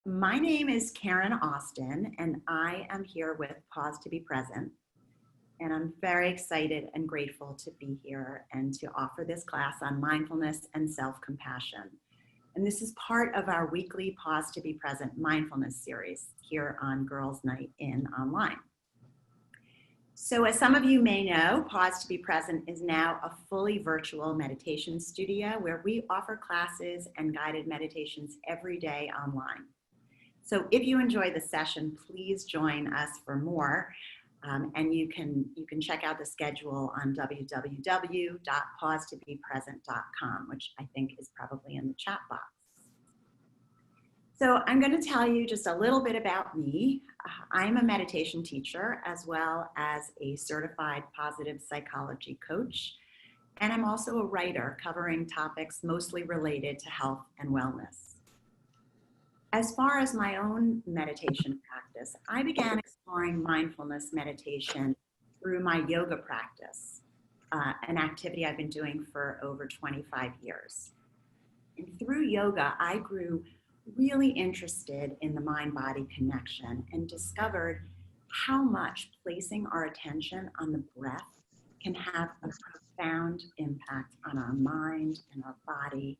My name is Caren Osten, and I am here with Pause to be Present. And I'm very excited and grateful to be here and to offer this class on mindfulness and self-compassion. And this is part of our weekly Pause to be Present mindfulness series here on Girls Night In Online. So as some of you may know, Pause to be Present is now a fully virtual meditation studio where we offer classes and guided meditations every day online. So if you enjoy the session, please join us for more. And you can check out the schedule on www.pausetobepresent.com, which I think is probably in the chat box. So I'm going to tell you just a little bit about me. I'm a meditation teacher as well as a certified positive psychology coach. And I'm also a writer covering topics mostly related to health and wellness. As far as my own meditation practice, I began exploring mindfulness meditation through my yoga practice, an activity I've been doing for over 25 years. And through yoga, I grew really interested in the mind-body connection and discovered how much placing our attention on the breath can have a profound impact on our mind and our body,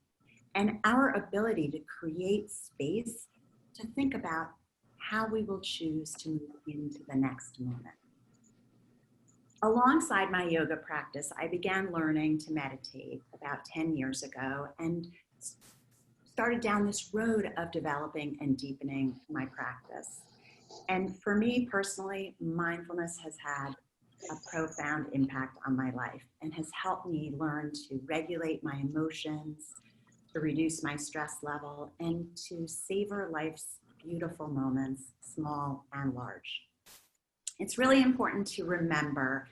and our ability to create space to think about how we will choose to move into the next moment. Alongside my yoga practice, I began learning to meditate about 10 years ago and started down this road of developing and deepening my practice. And for me personally, mindfulness has had a profound impact on my life and has helped me learn to regulate my emotions, to reduce my stress level, and to savor life's beautiful moments, small and large. It's really important to remember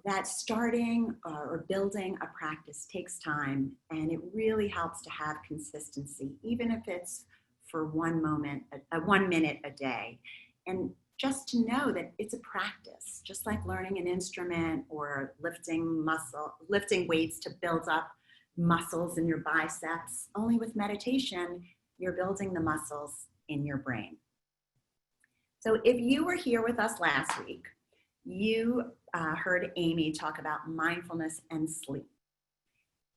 that starting or building a practice takes time, and it really helps to have consistency, even if it's for 1 minute a day. And just to know that it's a practice, just like learning an instrument or lifting weights to build up muscles in your biceps. Only with meditation, you're building the muscles in your brain. So if you were here with us last week, you heard Amy talk about mindfulness and sleep.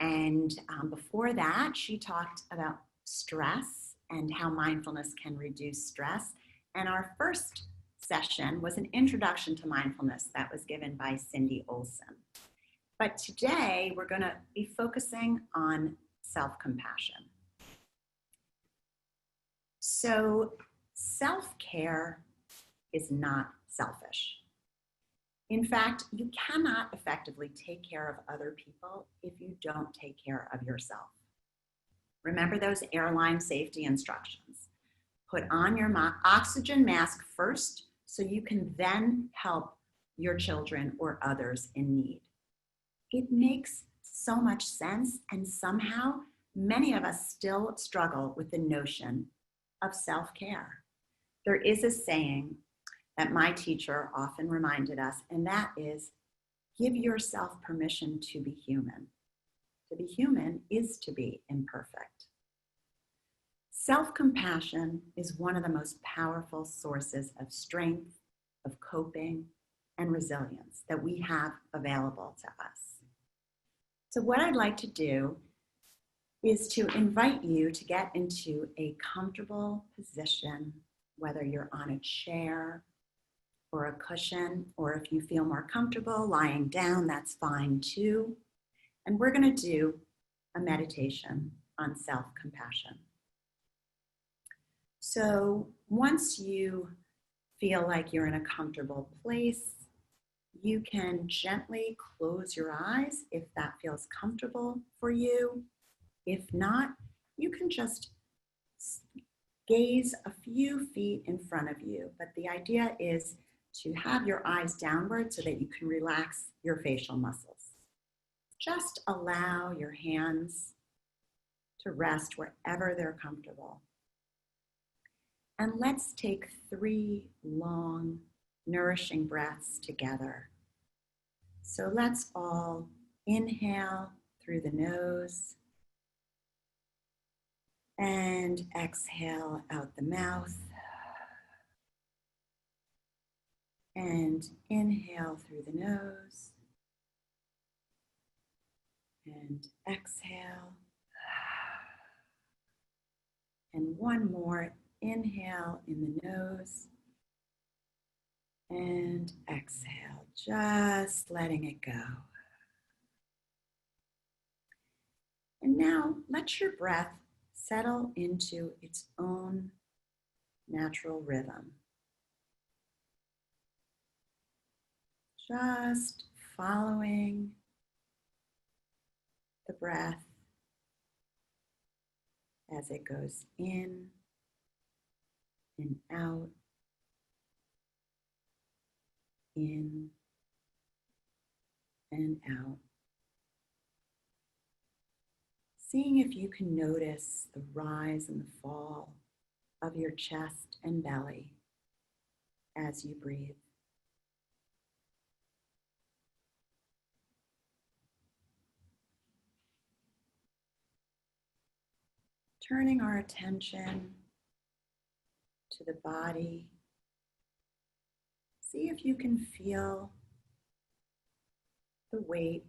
And before that, she talked about stress and how mindfulness can reduce stress. And our first session was an introduction to mindfulness that was given by Cindy Osten. But today, we're going to be focusing on self-compassion. So self-care is not selfish. In fact, you cannot effectively take care of other people if you don't take care of yourself. Remember those airline safety instructions. Put on your oxygen mask first so you can then help your children or others in need. It makes so much sense, and somehow many of us still struggle with the notion of self-care. There is a saying that my teacher often reminded us, and that is, give yourself permission to be human. To be human is to be imperfect. Self-compassion is one of the most powerful sources of strength, of coping, and resilience that we have available to us. So what I'd like to do is to invite you to get into a comfortable position, whether you're on a chair or a cushion, or if you feel more comfortable lying down, that's fine too. And we're going to do a meditation on self-compassion. So once you feel like you're in a comfortable place, you can gently close your eyes if that feels comfortable for you. If not, you can just gaze a few feet in front of you. But the idea is to have your eyes downward so that you can relax your facial muscles. Just allow your hands to rest wherever they're comfortable. And let's take 3 long, nourishing breaths together. So let's all inhale through the nose And exhale out the mouth. And inhale through the nose. And exhale. And one more. Inhale in the nose. And exhale, just letting it go. And now let your breath settle into its own natural rhythm. Just following the breath as it goes in and out, in and out. Seeing if you can notice the rise and the fall of your chest and belly as you breathe. Turning our attention to the body. See if you can feel the weight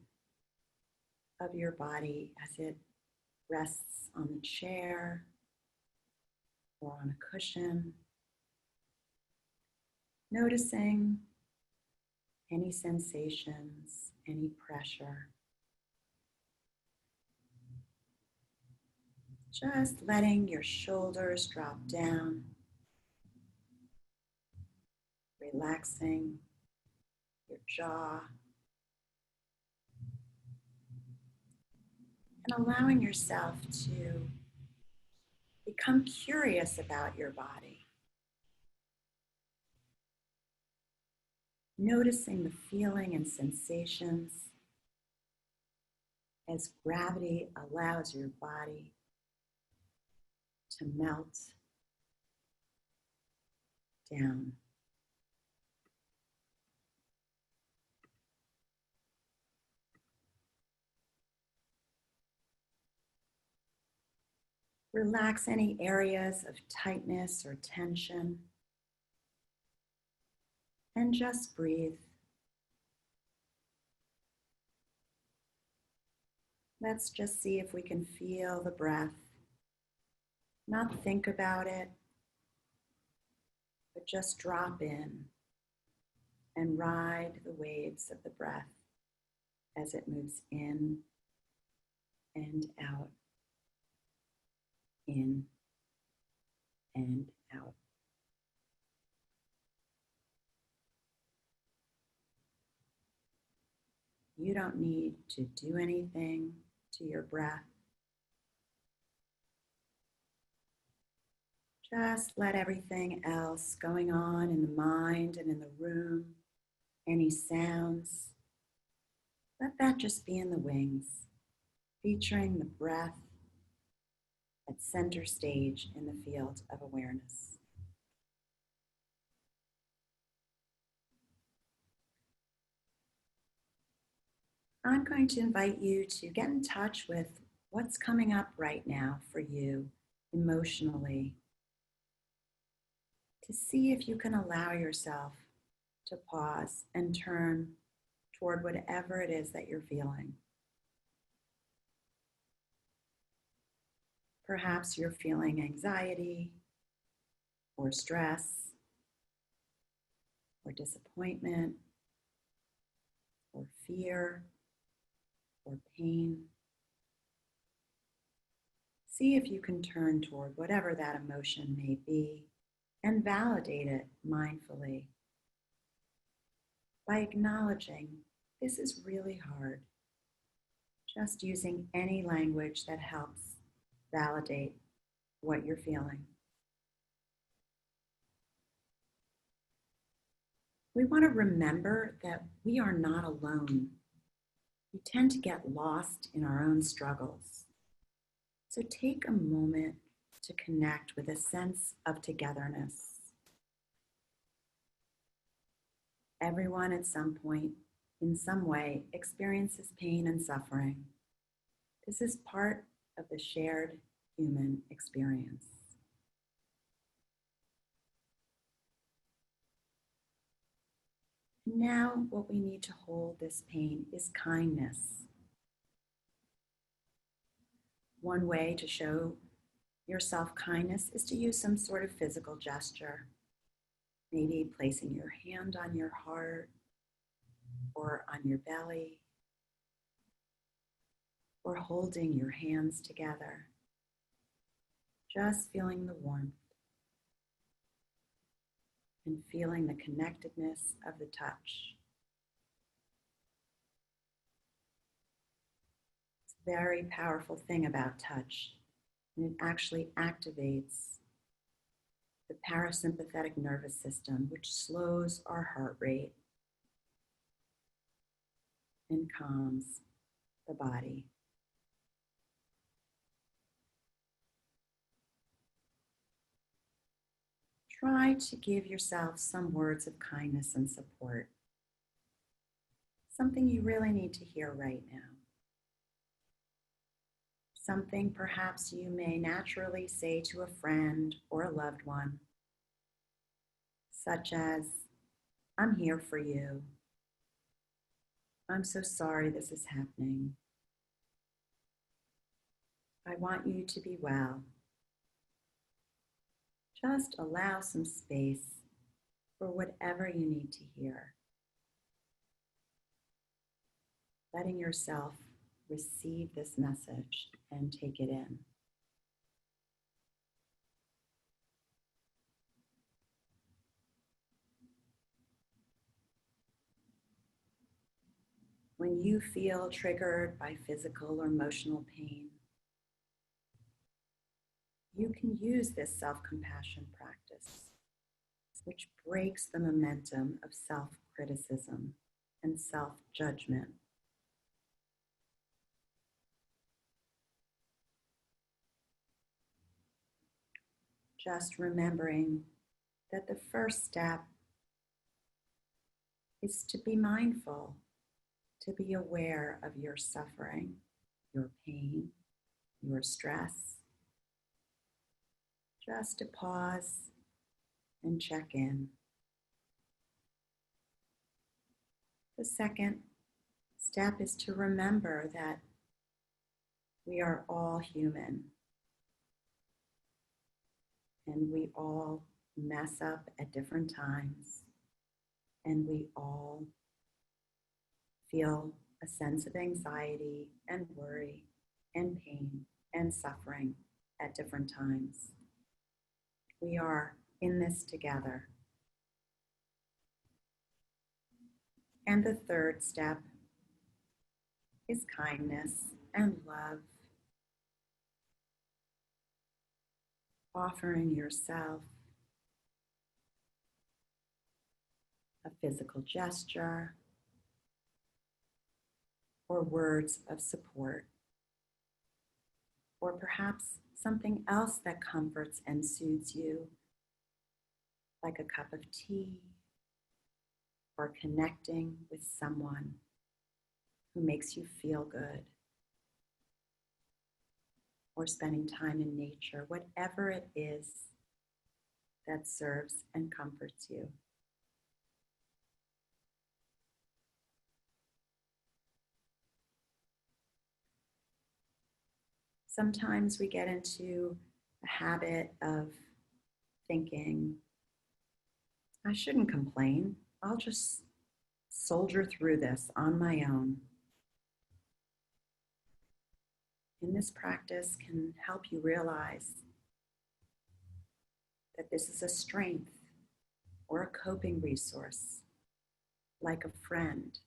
of your body as it rests on the chair or on a cushion. Noticing any sensations, any pressure. Just letting your shoulders drop down, relaxing your jaw, and allowing yourself to become curious about your body. Noticing the feeling and sensations as gravity allows your body to melt down. Relax any areas of tightness or tension and just breathe. Let's just see if we can feel the breath. Not think about it, but just drop in and ride the waves of the breath as it moves in and out, in and out. You don't need to do anything to your breath. Just let everything else going on in the mind and in the room, any sounds, let that just be in the wings, featuring the breath at center stage in the field of awareness. I'm going to invite you to get in touch with what's coming up right now for you emotionally, to see if you can allow yourself to pause and turn toward whatever it is that you're feeling. Perhaps you're feeling anxiety or stress or disappointment or fear or pain. See if you can turn toward whatever that emotion may be and validate it mindfully by acknowledging this is really hard. Just using any language that helps validate what you're feeling. We want to remember that we are not alone. We tend to get lost in our own struggles. So take a moment to connect with a sense of togetherness. Everyone at some point, in some way, experiences pain and suffering. This is part of the shared human experience. Now, what we need to hold this pain is kindness. One way to show yourself kindness is to use some sort of physical gesture. Maybe placing your hand on your heart or on your belly, or holding your hands together. Just feeling the warmth and feeling the connectedness of the touch. It's a very powerful thing about touch, and it actually activates the parasympathetic nervous system, which slows our heart rate and calms the body. Try to give yourself some words of kindness and support. Something you really need to hear right now. Something perhaps you may naturally say to a friend or a loved one, such as, "I'm here for you. I'm so sorry this is happening. I want you to be well." Just allow some space for whatever you need to hear. Letting yourself receive this message and take it in. When you feel triggered by physical or emotional pain, you can use this self-compassion practice, which breaks the momentum of self-criticism and self-judgment. Just remembering that the first step is to be mindful, to be aware of your suffering, your pain, your stress. Just to pause and check in. The second step is to remember that we are all human and we all mess up at different times, and we all feel a sense of anxiety and worry and pain and suffering at different times. We are in this together. And the third step is kindness and love. Offering yourself a physical gesture or words of support, or perhaps something else that comforts and soothes you, like a cup of tea, or connecting with someone who makes you feel good, or spending time in nature, whatever it is that serves and comforts you. Sometimes we get into a habit of thinking, I shouldn't complain. I'll just soldier through this on my own. And this practice can help you realize that this is a strength or a coping resource, like a friend,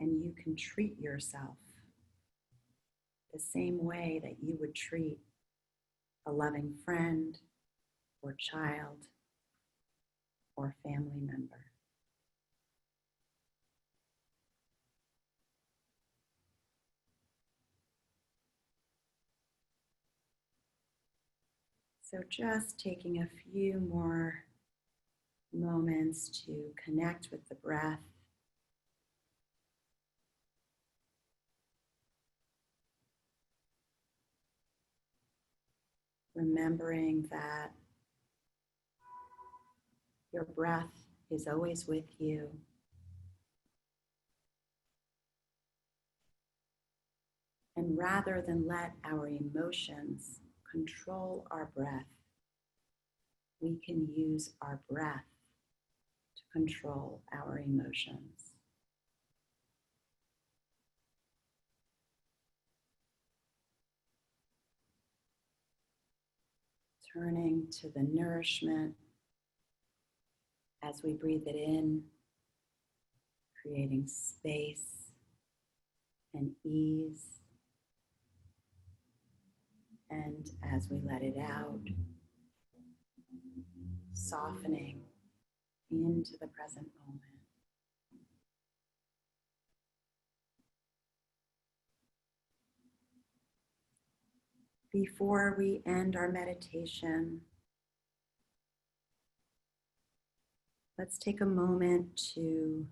and you can treat yourself the same way that you would treat a loving friend or child or family member. So just taking a few more moments to connect with the breath. remembering that your breath is always with you. And rather than let our emotions control our breath, we can use our breath to control our emotions. Turning to the nourishment as we breathe it in, creating space and ease. And as we let it out, softening into the present moment. Before we end our meditation, let's take a moment to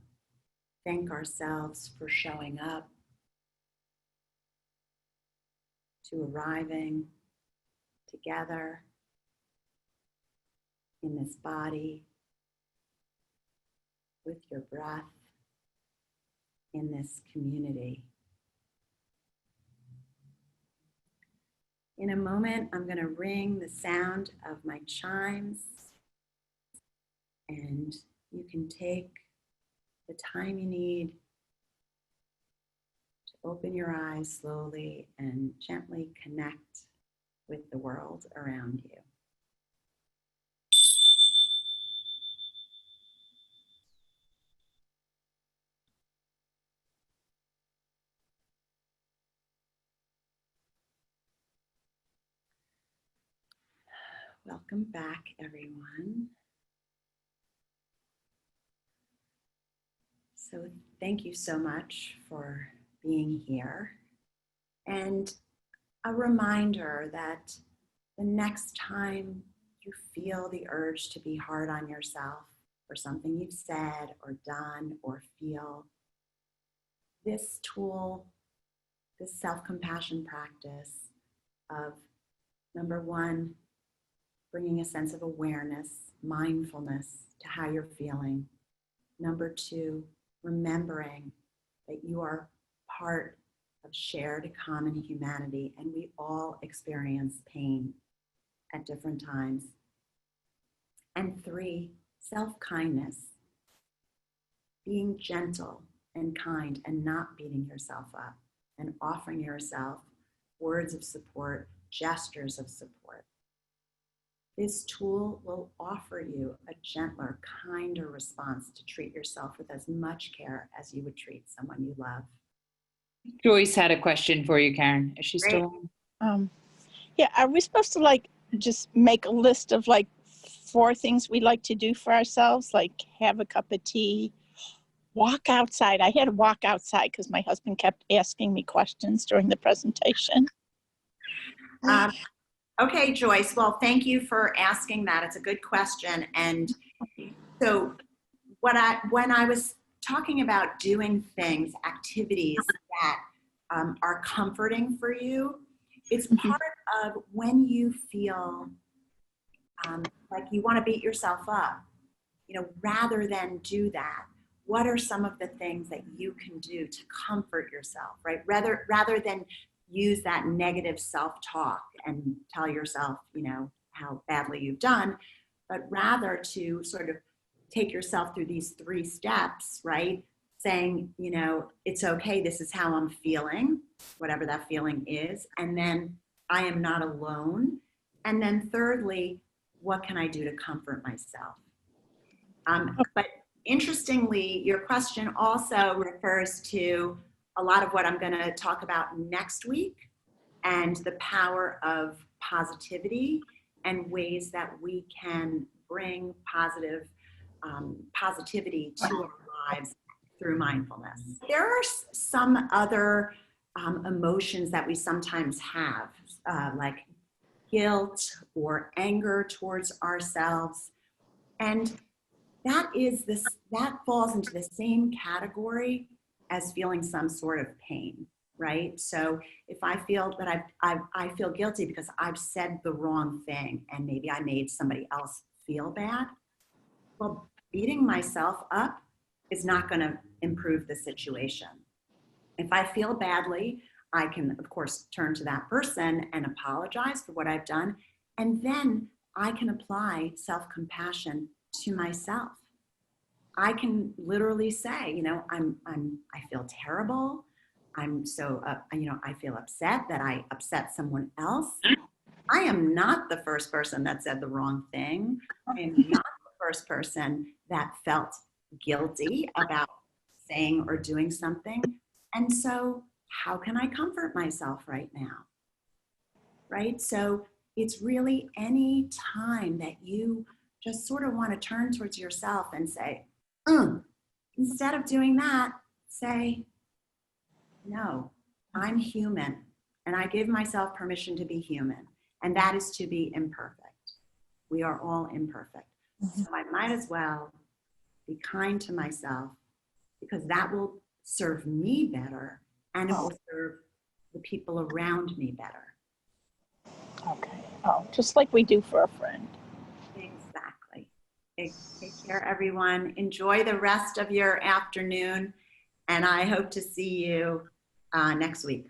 thank ourselves for showing up, to arriving together in this body, with your breath, in this community. In a moment, I'm going to ring the sound of my chimes, and you can take the time you need to open your eyes slowly and gently connect with the world around you. Welcome back, everyone. So thank you so much for being here. And a reminder that the next time you feel the urge to be hard on yourself for something you've said or done or feel, this tool, this self-compassion practice of, number one, bringing a sense of awareness, mindfulness to how you're feeling. Number two, remembering that you are part of shared common humanity and we all experience pain at different times. And three, self-kindness, being gentle and kind and not beating yourself up and offering yourself words of support, gestures of support. This tool will offer you a gentler, kinder response to treat yourself with as much care as you would treat someone you love. Joyce had a question for you, Caren. Is she Great. still on? Yeah, are we supposed to just make a list of 4 things we like to do for ourselves, like have a cup of tea, walk outside? I had to walk outside because my husband kept asking me questions during the presentation. Okay, Joyce. Well, thank you for asking that. It's a good question. And so when I was talking about doing things, activities that are comforting for you, it's part of when you feel like you want to beat yourself up, rather than do that, what are some of the things that you can do to comfort yourself, right? Rather than use that negative self-talk and tell yourself, how badly you've done, but rather to sort of take yourself through these 3 steps, right? Saying, it's okay, this is how I'm feeling, whatever that feeling is. And then I am not alone. And then thirdly, what can I do to comfort myself? But interestingly, your question also refers to a lot of what I'm going to talk about next week and the power of positivity and ways that we can bring positivity to our lives through mindfulness. There are some other emotions that we sometimes have, like guilt or anger towards ourselves. And that falls into the same category as feeling some sort of pain. right? So if I feel that I feel guilty because I've said the wrong thing and maybe I made somebody else feel bad, well, beating myself up is not going to improve the situation. If I feel badly, I can, of course, turn to that person and apologize for what I've done. And then I can apply self-compassion to myself. I can literally say, you know, I feel terrible. I'm so, you know, I feel upset that I upset someone else. I am not the first person that said the wrong thing. I am not the first person that felt guilty about saying or doing something. And so how can I comfort myself right now? Right? So it's really any time that you just sort of want to turn towards yourself and say, instead of doing that, say, no, I'm human and I give myself permission to be human. And that is to be imperfect. We are all imperfect. So I might as well be kind to myself because that will serve me better and it will serve the people around me better. Okay. Oh, just like we do for a friend. Exactly. Take care, everyone. Enjoy the rest of your afternoon, and I hope to see you next week.